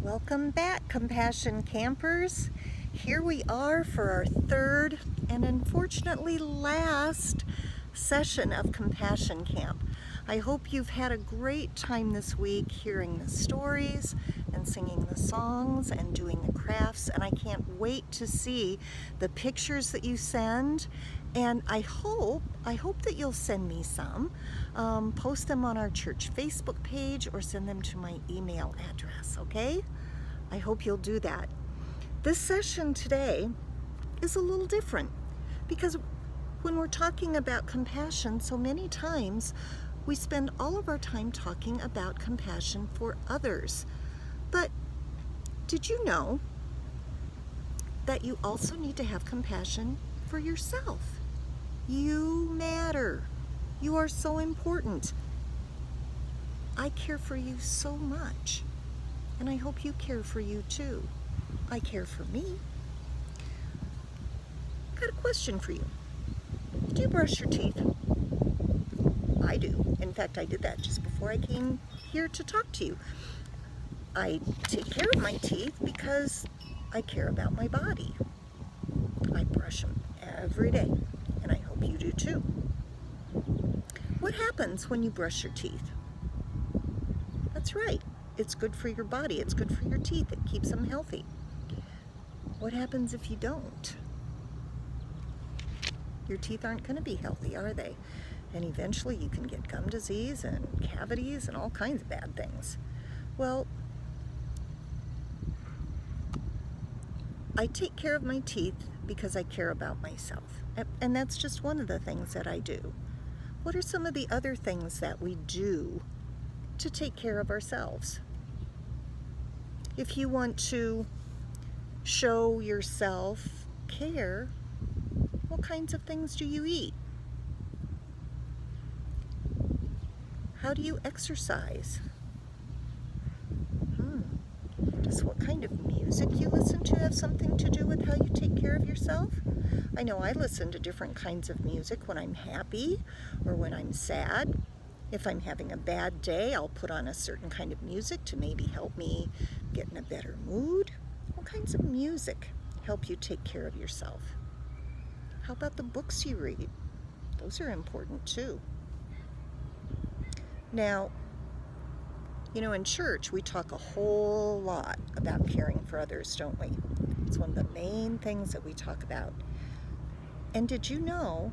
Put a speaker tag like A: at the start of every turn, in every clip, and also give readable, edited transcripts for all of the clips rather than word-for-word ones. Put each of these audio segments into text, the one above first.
A: Welcome back, Compassion Campers. Here we are for our third and unfortunately last session of Compassion Camp. I hope you've had a great time this week hearing the stories and singing the songs and doing the crafts, and I can't wait to see the pictures that you send. And I hope that you'll send me some. Post them on our church Facebook page or send them to my email address, okay? I hope you'll do that. This session today is a little different because when we're talking about compassion, so many times we spend all of our time talking about compassion for others. But did you know that you also need to have compassion for yourself? You matter. You are so important. I care for you so much, and I hope you care for you too. I care for me. Got a question for you. Do you brush your teeth? I do. In fact, I did that just before I came here to talk to you. I take care of my teeth because I care about my body. I brush them every day, and I hope you do too. What happens when you brush your teeth? That's right. It's good for your body. It's good for your teeth. It keeps them healthy. What happens if you don't? Your teeth aren't going to be healthy, are they? And eventually you can get gum disease and cavities and all kinds of bad things. Well, I take care of my teeth because I care about myself. And that's just one of the things that I do. What are some of the other things that we do to take care of ourselves? If you want to show yourself care, what kinds of things do you eat? How do you exercise? Does what kind of music you listen to have something to do with how you take care of yourself? I know I listen to different kinds of music when I'm happy or when I'm sad. If I'm having a bad day, I'll put on a certain kind of music to maybe help me get in a better mood. What kinds of music help you take care of yourself? How about the books you read? Those are important too. Now, in church we talk a whole lot about caring for others, don't we? It's one of the main things that we talk about. And did you know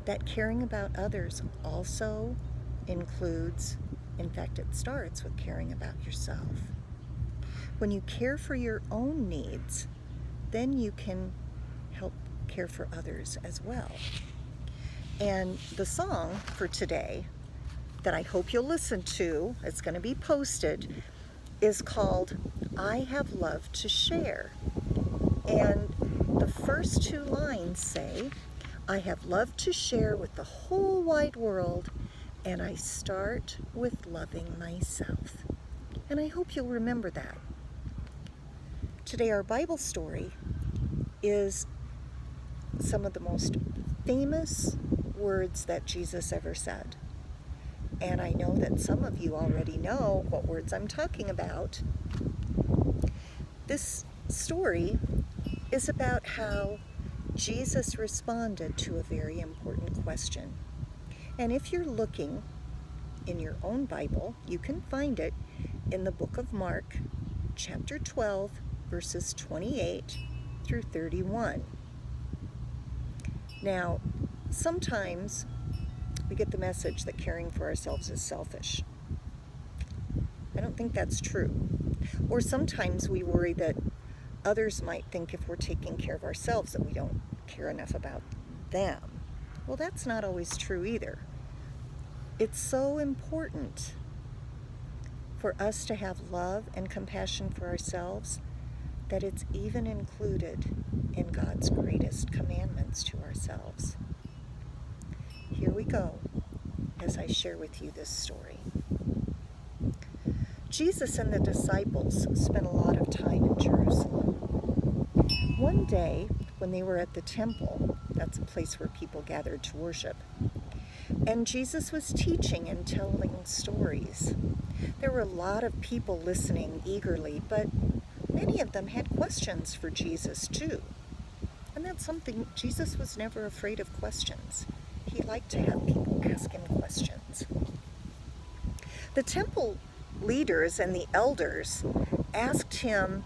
A: that caring about others also includes, in fact, it starts with caring about yourself? When you care for your own needs, then you can help care for others as well. And the song for today that I hope you'll listen to, it's going to be posted, is called I Have Love to Share. And the first two lines say, I have love to share with the whole wide world, and I start with loving myself. And I hope you'll remember that. Today our Bible story is some of the most famous words that Jesus ever said. And I know that some of you already know what words I'm talking about. This story is about how Jesus responded to a very important question. And if you're looking in your own Bible, you can find it in the book of Mark, chapter 12, verses 28 through 31. Now, sometimes we get the message that caring for ourselves is selfish. I don't think that's true. Or sometimes we worry that others might think if we're taking care of ourselves that we don't care enough about them. Well, that's not always true either. It's so important for us to have love and compassion for ourselves that it's even included in God's greatest commandments to ourselves. Here we go as I share with you this story. Jesus and the disciples spent a lot of time in Jerusalem. One day, when they were at the temple, that's a place where people gathered to worship, and Jesus was teaching and telling stories, There were a lot of people listening eagerly, but many of them had questions for Jesus too. And that's something, Jesus was never afraid of questions. He liked to have people ask him questions. The temple leaders and the elders asked him,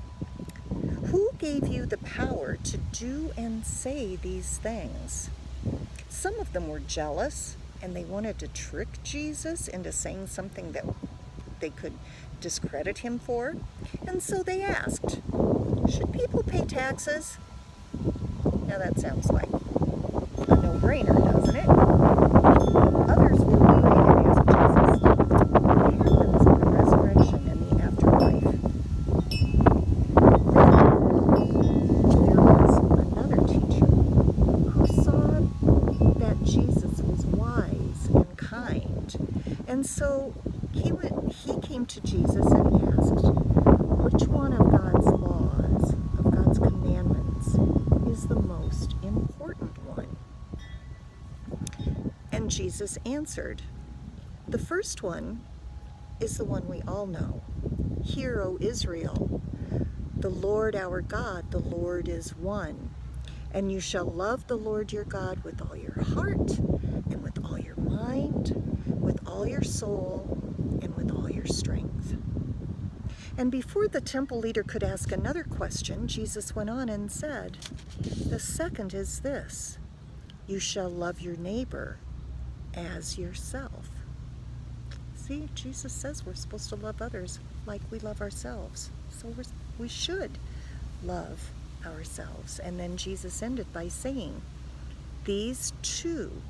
A: "Who gave you the power to do and say these things?" Some of them were jealous and they wanted to trick Jesus into saying something that they could discredit him for. And so they asked, "Should people pay taxes?" Now that sounds like a no-brainer, doesn't it? Others were worried and asked Jesus, "What happens in the resurrection and the afterlife?" Then there was another teacher who saw that Jesus was wise and kind. And so he came to Jesus and he asked, "Which one of God's laws, of God's commandments, is the most important one?" And Jesus answered, "The first one is the one we all know. Hear, O Israel, the Lord our God, the Lord is one. And you shall love the Lord your God with all your heart, and with all your mind, with all your soul, and with all your strength." And before the temple leader could ask another question, Jesus went on and said, "The second is this: you shall love your neighbor as yourself." See, Jesus says we're supposed to love others like we love ourselves. So we should love ourselves. And then Jesus ended by saying, "These two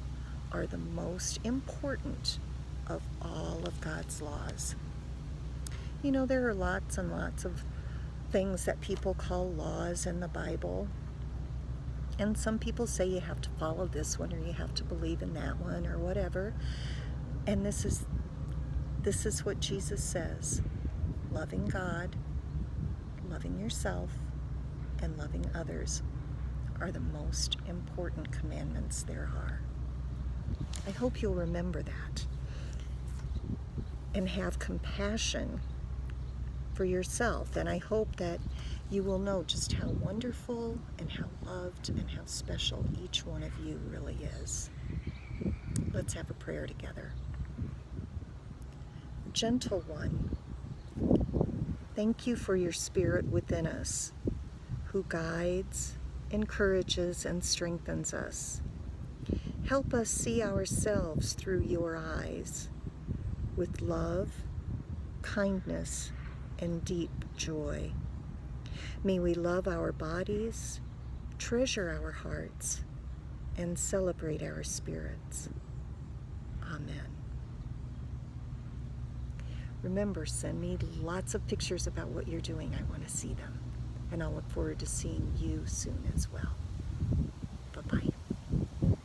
A: are the most important of all of God's laws." You know, there are lots and lots of things that people call laws in the Bible. And some people say you have to follow this one or you have to believe in that one or whatever. And this is what Jesus says: loving God, loving yourself, and loving others are the most important commandments there are. I hope you'll remember that and have compassion for yourself. And I hope that you will know just how wonderful and how loved and how special each one of you really is. Let's have a prayer together. Gentle One, thank you for your Spirit within us, who guides, encourages, and strengthens us. Help us see ourselves through your eyes, with love, kindness, and deep joy. May we love our bodies, treasure our hearts, and celebrate our spirits. Amen. Remember, send me lots of pictures about what you're doing. I want to see them. And I'll look forward to seeing you soon as well.